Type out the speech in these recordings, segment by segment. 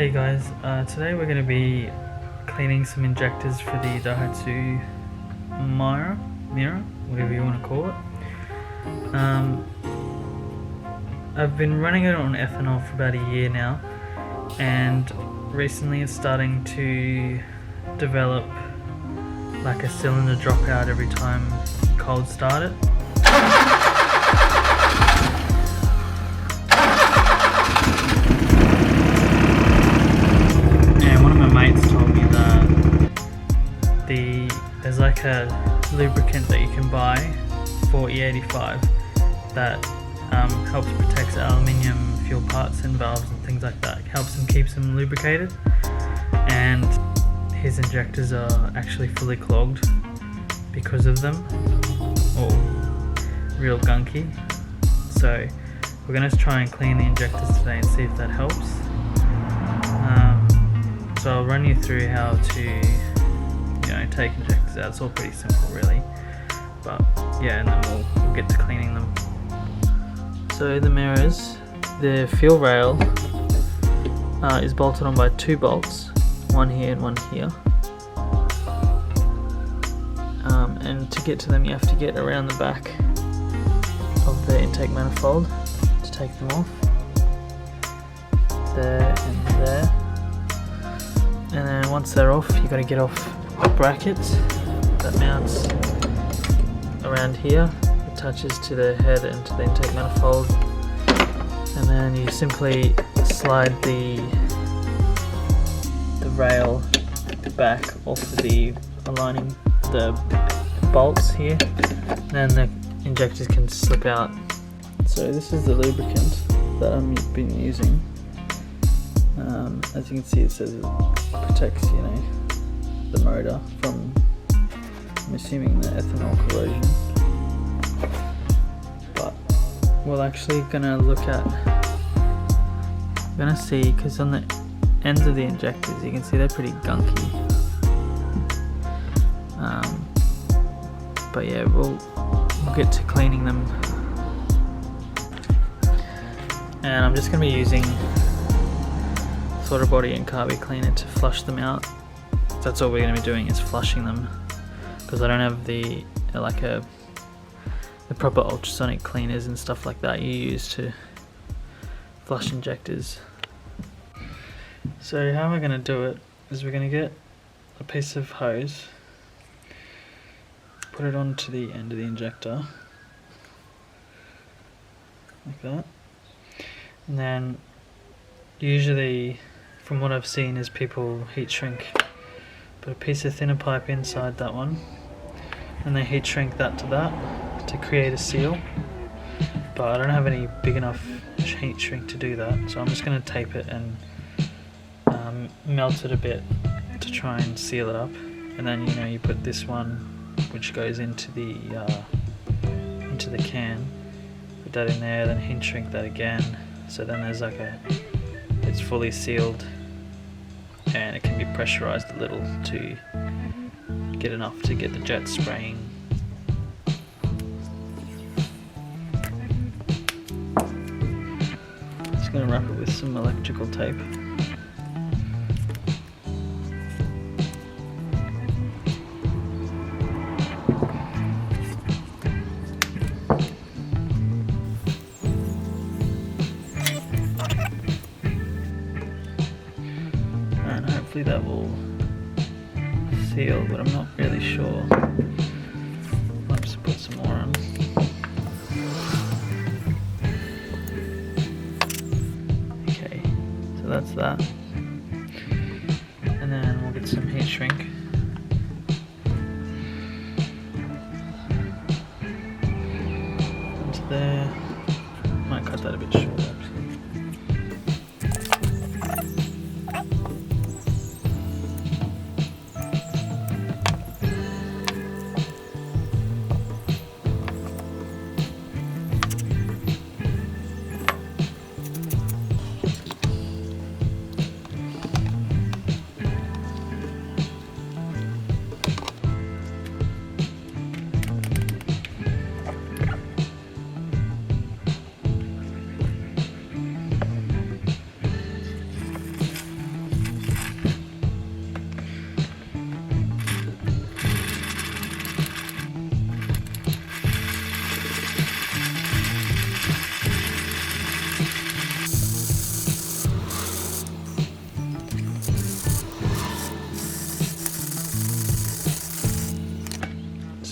Hey guys, today we're going to be cleaning some injectors for the Daihatsu Mira, whatever you want to call it. I've been running it on ethanol for about a year now, and recently it's starting to develop like a cylinder dropout every time you cold start it. Mates told me that there's like a lubricant that you can buy for E85 that helps protect aluminium fuel parts and valves and things like that. It helps them, keeps them lubricated, and his injectors are actually fully clogged because of them, or real gunky. So we're going to try and clean the injectors today and see if that helps. So I'll run you through how to, take injectors out. It's all pretty simple really, but yeah, and then we'll get to cleaning them. So the mirrors, the fuel rail is bolted on by two bolts, one here and one here. And to get to them you have to get around the back of the intake manifold to take them off. There and there. And then once they're off, you've got to get off the bracket that mounts around here. It attaches to the head and to the intake manifold. And then you simply slide the rail back off the aligning the bolts here. And then the injectors can slip out. So this is the lubricant that I've been using. As you can see, it says it protects, the motor from, I'm assuming, the ethanol corrosion. But we're actually gonna see, because on the ends of the injectors, you can see they're pretty gunky. But yeah, we'll get to cleaning them. And I'm just gonna be using throttle body and carby cleaner to flush them out. That's all we're going to be doing, is flushing them, because I don't have the proper ultrasonic cleaners and stuff like that you use to flush injectors. So how we're going to do it is we're going to get a piece of hose, put it onto the end of the injector like that, and then usually, from what I've seen, is people heat shrink, put a piece of thinner pipe inside that one, and they heat shrink that to create a seal. But I don't have any big enough heat shrink to do that, so I'm just going to tape it and melt it a bit to try and seal it up. And then you put this one, which goes into the can, put that in there, then heat shrink that again. So then there's it's fully sealed, and it can be pressurized a little to get enough to get the jet spraying. Just going to wrap it with some electrical tape. Hopefully that will seal, but I'm not really sure. I'll just put some more on. Okay, so that's that. And then we'll get some heat shrink. Into there. Might cut that a bit short actually.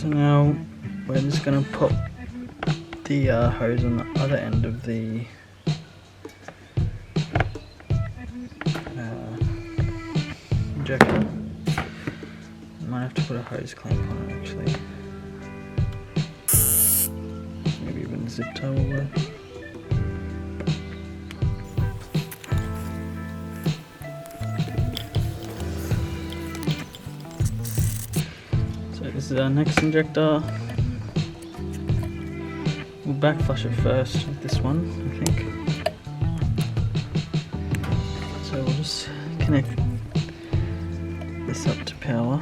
So now we're just going to pop the hose on the other end of the injector. Might have to put a hose clamp on it actually. Maybe even a zip tie will work. So this is our next injector. We'll backflush it first with this one, I think. So we'll just connect this up to power.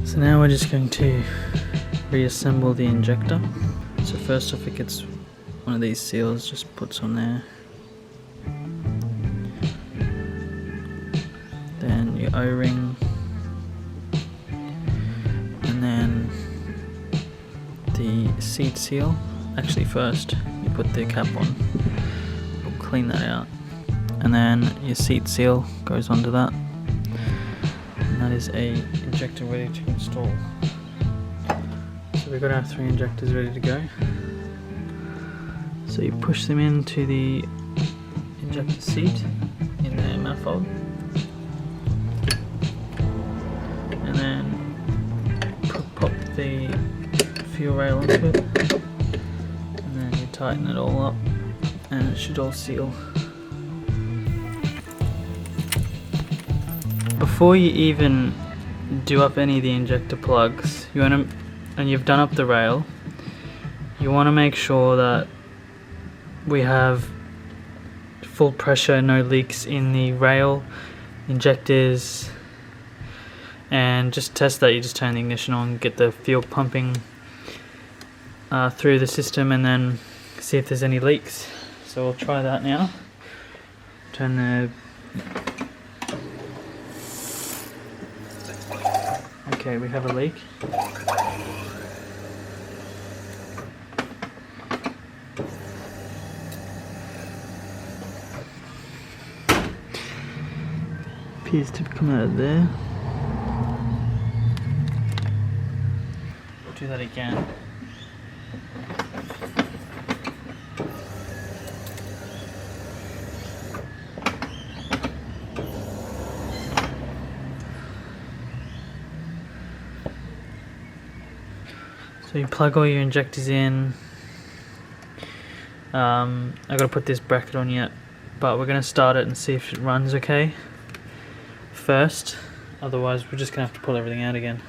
So now we're just going to reassemble the injector. So first off, it gets one of these seals, just puts on there. Then your O-ring, and then the seat seal. Actually first you put the cap on, we'll clean that out, and then your seat seal goes onto that. That is a injector ready to install. So we've got our 3 injectors ready to go. So you push them into the injector seat in the manifold, and then pop the fuel rail onto it, and then you tighten it all up and it should all seal. Before you even do up any of the injector plugs, and you've done up the rail, you want to make sure that we have full pressure, no leaks in the rail, injectors, and just test that. You just turn the ignition on, get the fuel pumping through the system, and then see if there's any leaks. So we'll try that now. Turn the... Okay, we have a leak. Appears to come out of there. Do that again. So you plug all your injectors in. I gotta put this bracket on yet, but we're gonna start it and see if it runs okay first. Otherwise, we're just gonna have to pull everything out again.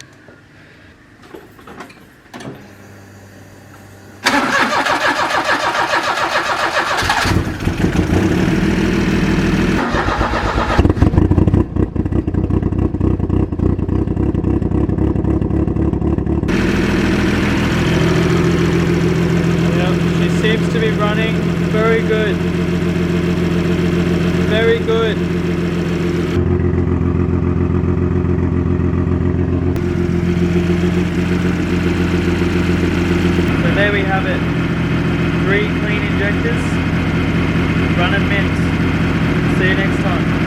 Seems to be running very good. Very good. So there we have it. 3 clean injectors. Run and mint. See you next time.